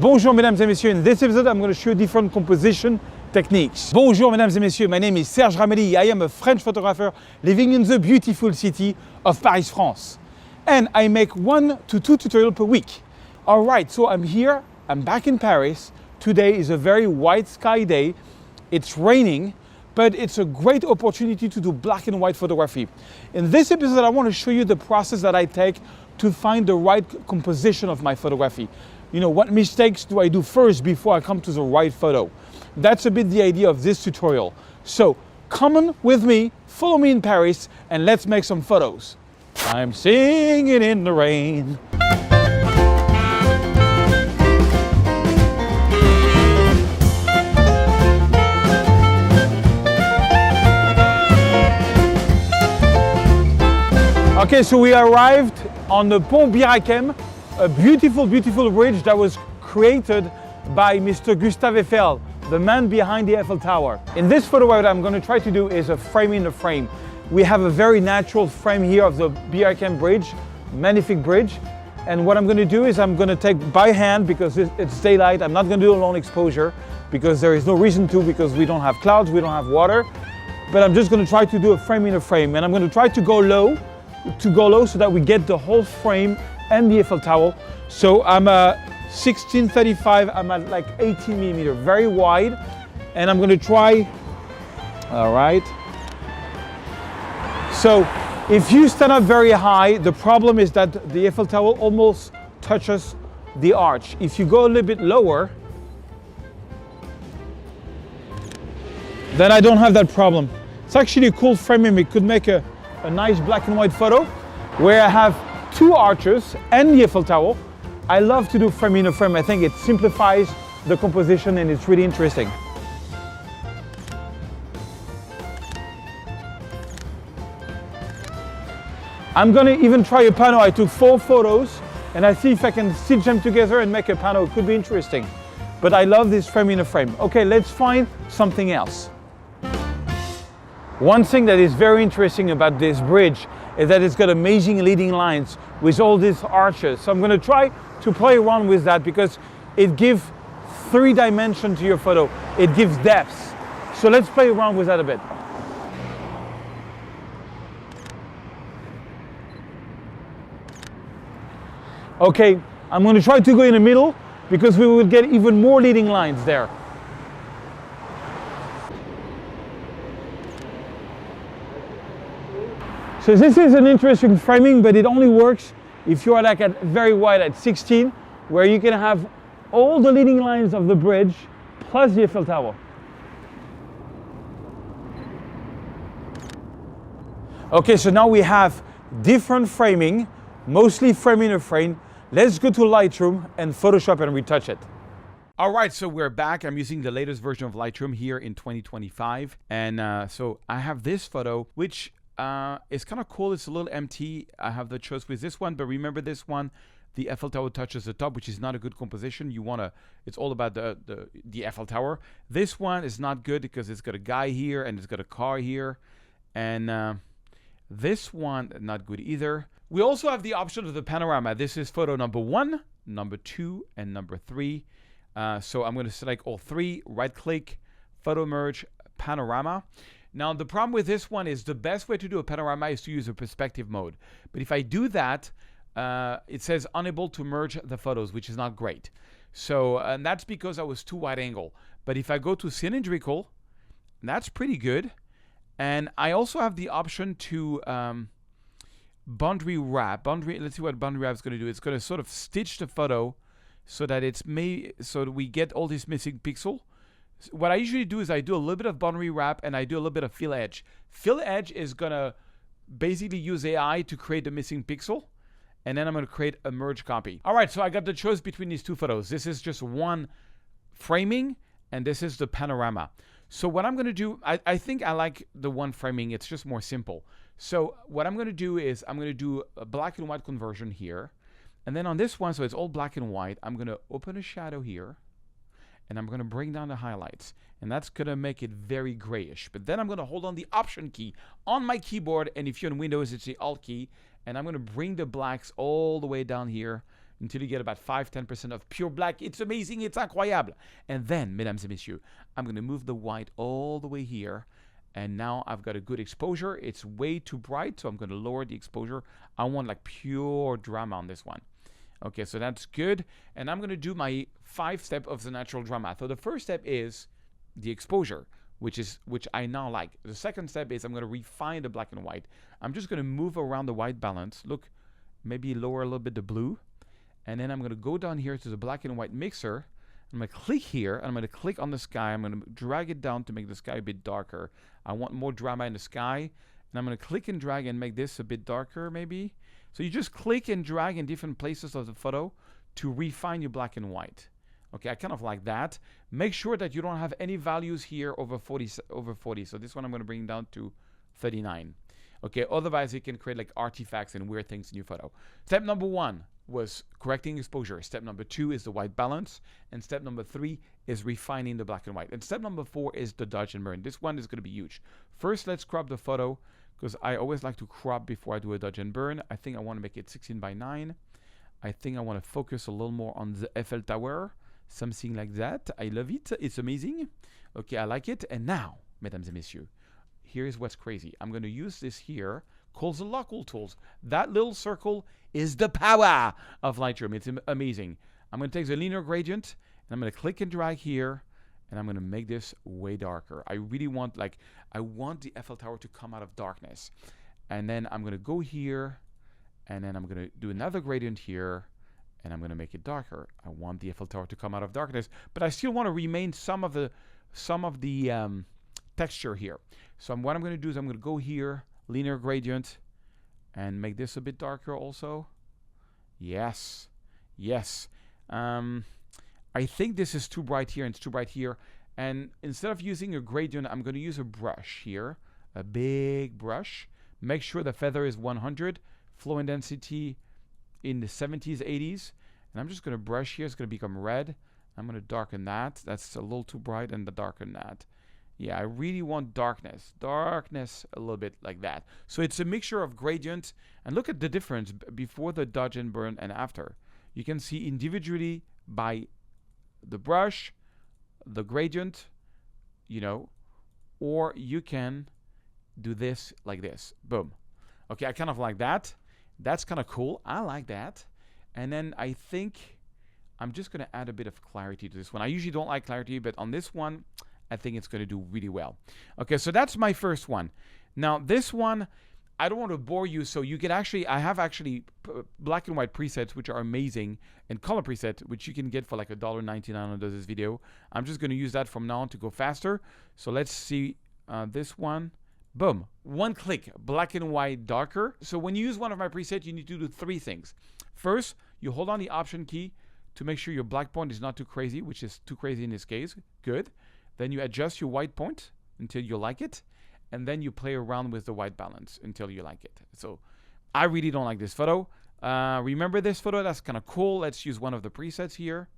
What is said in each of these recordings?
Bonjour mesdames et messieurs, in this episode I'm going to show you different composition techniques. Bonjour mesdames et messieurs, my name is Serge Ramelli. I am a French photographer living in the beautiful city of Paris, France. And I make 1 to 2 tutorials per week. Alright, so I'm here, I'm back in Paris. Today is a very white sky day. It's raining, but it's a great opportunity to do black and white photography. In this episode I want to show you the process that I take to find the right composition of my photography. You know, what mistakes do I do first before I come to the right photo? That's a bit the idea of this tutorial. So come on with me, follow me in Paris, and let's make some photos. I'm singing in the rain. Okay, so we arrived on the Pont Birakem, a beautiful, beautiful bridge that was created by Mr. Gustave Eiffel, the man behind the Eiffel Tower. In this photo, what I'm going to try to do is a frame in a frame. We have a very natural frame here of the Birakem Bridge, magnific bridge. And what I'm going to do is I'm going to take by hand, because it's daylight. I'm not going to do a long exposure because there is no reason to, because we don't have clouds, we don't have water. But I'm just going to try to do a frame in a frame. And I'm going to try to go low so that we get the whole frame and the Eiffel Tower. So I'm 1635, I'm at like 18 millimeter, very wide. And I'm gonna try, all right. So if you stand up very high, the problem is that the Eiffel Tower almost touches the arch. If you go a little bit lower, then I don't have that problem. It's actually a cool framing. We could make a nice black and white photo where I have two arches and the Eiffel Tower. I love to do frame in a frame. I think it simplifies the composition and it's really interesting. I'm gonna even try a panel. I took 4 photos and I see if I can stitch them together and make a panel. It could be interesting. But I love this frame in a frame. Okay, let's find something else. One thing that is very interesting about this bridge is that it's got amazing leading lines with all these arches. So I'm going to try to play around with that because it gives 3 dimensions to your photo. It gives depth. So let's play around with that a bit. Okay, I'm going to try to go in the middle because we will get even more leading lines there. So this is an interesting framing, but it only works if you are like at very wide at 16, where you can have all the leading lines of the bridge plus the Eiffel Tower. Okay, so now we have different framing, mostly frame in a frame. Let's go to Lightroom and Photoshop and retouch it. All right, so we're back. I'm using the latest version of Lightroom here in 2025. And so I have this photo, which it's kind of cool. It's a little empty. I have the choice with this one, but remember this one, the Eiffel Tower touches the top, which is not a good composition. You want to, it's all about the Eiffel Tower. This one is not good because it's got a guy here and it's got a car here. And this one, not good either. We also have the option of the panorama. This is photo number 1, number 2, and number 3. So I'm going to select all 3, right click, photo merge, panorama. Now, the problem with this one is the best way to do a panorama is to use a perspective mode. But if I do that, it says unable to merge the photos, which is not great. So, and that's because I was too wide angle. But if I go to cylindrical, that's pretty good. And I also have the option to boundary wrap. Let's see what boundary wrap is going to do. It's going to sort of stitch the photo so that so that we get all this missing pixel. What I usually do is I do a little bit of boundary wrap and I do a little bit of fill edge. Fill edge is gonna basically use AI to create the missing pixel, and then I'm gonna create a merge copy. All right, so I got the choice between these 2 photos. This is just one framing and this is the panorama. So what I'm gonna do, I think I like the one framing. It's just more simple. So what I'm gonna do is I'm gonna do a black and white conversion here. And then on this one, so it's all black and white, I'm gonna open a shadow here. And I'm going to bring down the highlights, and that's going to make it very grayish. But then I'm going to hold on the Option key on my keyboard, and if you're on Windows, it's the Alt key, and I'm going to bring the blacks all the way down here until you get about 5-10% of pure black. It's amazing, it's incroyable. And then, mesdames et messieurs, I'm going to move the white all the way here. And now I've got a good exposure. It's way too bright, so I'm going to lower the exposure. I want like pure drama on this one. Okay, so that's good. And I'm going to do my 5-step of the natural drama. So the first step is the exposure, which I now like. The second step is I'm going to refine the black and white. I'm just going to move around the white balance. Look, maybe lower a little bit the blue. And then I'm going to go down here to the black and white mixer. I'm going to click here, and I'm going to click on the sky. I'm going to drag it down to make the sky a bit darker. I want more drama in the sky. And I'm going to click and drag and make this a bit darker, maybe. So you just click and drag in different places of the photo to refine your black and white. Okay, I kind of like that. Make sure that you don't have any values here over 40. So this one I'm going to bring down to 39. Okay, otherwise you can create like artifacts and weird things in your photo. Step number 1 was correcting exposure. Step number 2 is the white balance. And step number 3 is refining the black and white. And step number 4 is the dodge and burn. This one is going to be huge. First, let's crop the photo, because I always like to crop before I do a dodge and burn. I think I want to make it 16:9. I think I want to focus a little more on the Eiffel Tower. Something like that. I love it. It's amazing. Okay, I like it. And now, mesdames et messieurs, here's what's crazy. I'm going to use this here, called the local tools. That little circle is the power of Lightroom. It's amazing. I'm going to take the linear gradient, and I'm going to click and drag here, and I'm going to make this way darker. I really want, I want the Eiffel Tower to come out of darkness. And then I'm going to go here, and then I'm going to do another gradient here, and I'm going to make it darker. I want the Eiffel Tower to come out of darkness, but I still want to remain some of the texture here. So what I'm going to do is I'm going to go here, linear gradient, and make this a bit darker also. Yes. I think this is too bright here and it's too bright here. And instead of using a gradient, I'm going to use a brush here, a big brush. Make sure the feather is 100, flow and density in the 70s, 80s. And I'm just going to brush here. It's going to become red. I'm going to darken that. That's a little too bright, and darken that. Yeah, I really want darkness a little bit like that. So it's a mixture of gradients, and look at the difference before the dodge and burn and after. You can see individually by the brush, the gradient, or you can do this like this. Boom. Okay, I kind of like that. That's kind of cool. I like that. And then I think I'm just going to add a bit of clarity to this one. I usually don't like clarity, but on this one, I think it's going to do really well. Okay, so that's my first one. Now, this one, I don't want to bore you, so you can I have black and white presets, which are amazing, and color preset, which you can get for like $1.99 under this video. I'm just going to use that from now on to go faster. So let's see this one. Boom. One click, black and white darker. So when you use one of my presets, you need to do 3 things. First, you hold on the Option key to make sure your black point is not too crazy, which is too crazy in this case. Good. Then you adjust your white point until you like it. And then you play around with the white balance until you like it. So I really don't like this photo. Remember this photo? That's kind of cool. Let's use one of the presets here.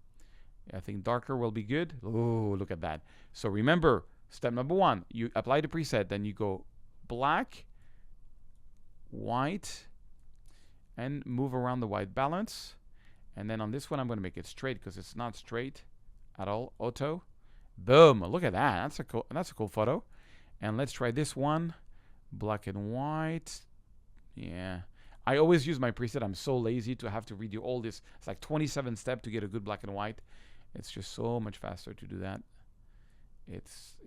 I think darker will be good. Oh, look at that. So remember, step number 1, you apply the preset. Then you go black, white, and move around the white balance. And then on this one, I'm going to make it straight because it's not straight at all. Auto. Boom. Look at that. That's a cool photo. And let's try this one. Black and white. Yeah. I always use my preset. I'm so lazy to have to redo all this. It's like 27 steps to get a good black and white. It's just so much faster to do that. It's,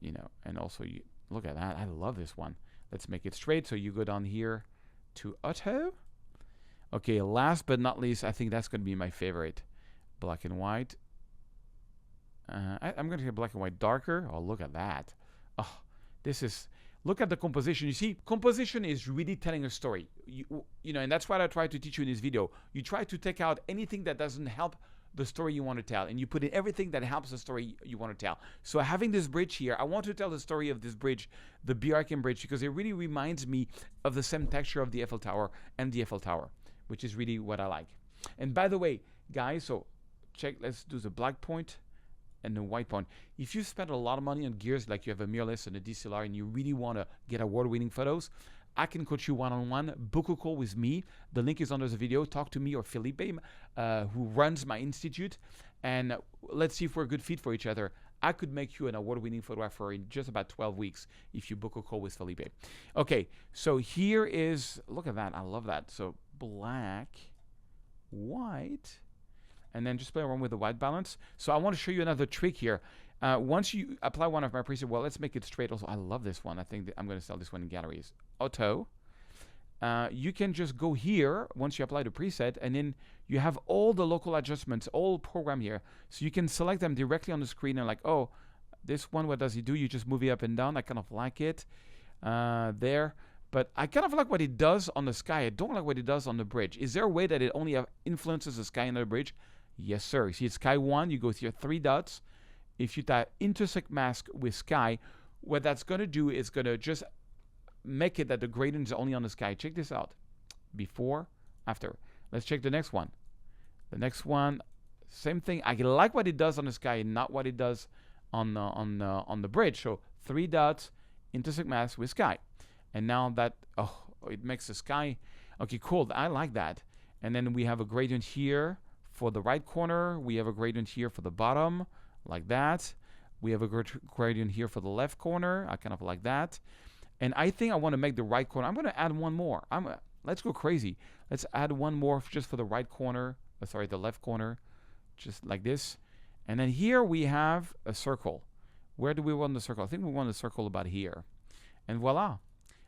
and also you look at that. I love this one. Let's make it straight. So you go down here to auto. Okay, last but not least, I think that's going to be my favorite. Black and white. I'm going to get black and white darker. Oh, look at that. Oh, look at the composition. You see, composition is really telling a story. And that's what I try to teach you in this video. You try to take out anything that doesn't help the story you want to tell, and you put in everything that helps the story you want to tell. So having this bridge here, I want to tell the story of this bridge, the Birken Bridge, because it really reminds me of the same texture of the Eiffel Tower and the Eiffel Tower, which is really what I like. And by the way, guys, so let's do the black point and the white point. If you spend a lot of money on gears, like you have a mirrorless and a DSLR, and you really want to get award-winning photos, I can coach you one-on-one. Book a call with me. The link is under the video. Talk to me or Felipe, who runs my institute, and let's see if we're a good fit for each other. I could make you an award-winning photographer in just about 12 weeks if you book a call with Felipe. Okay, so here is, look at that. I love that. So black, white, and then just play around with the white balance. So I want to show you another trick here. Once you apply one of my presets, well, let's make it straight also. I love this one. I think that I'm going to sell this one in galleries. Auto. You can just go here once you apply the preset, and then you have all the local adjustments, all program here. So you can select them directly on the screen and like, oh, this one, what does it do? You just move it up and down. I kind of like it there. But I kind of like what it does on the sky. I don't like what it does on the bridge. Is there a way that it only influences the sky and the bridge? Yes, sir. You see, it's sky 1. You go to your 3 dots. If you type intersect mask with sky, what that's going to do is going to just make it that the gradient is only on the sky. Check this out. Before, after. Let's check the next one. The next one, same thing. I like what it does on the sky, not what it does on the bridge. So 3 dots, intersect mask with sky. And now that, oh, it makes the sky. Okay, cool. I like that. And then we have a gradient here for the right corner. We have a gradient here for the bottom, like that. We have a gradient here for the left corner. I kind of like that. And I think I want to make the right corner. I'm going to add one more. Let's go crazy. Let's add one more just for the right corner. Sorry, the left corner. Just like this. And then here we have a circle. Where do we want the circle? I think we want the circle about here. And voila.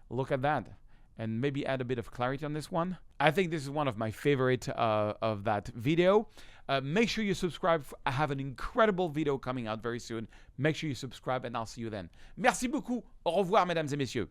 Look at that. And maybe add a bit of clarity on this one. I think this is one of my favorite of that video. Make sure you subscribe. I have an incredible video coming out very soon. Make sure you subscribe and I'll see you then. Merci beaucoup. Au revoir, mesdames et messieurs.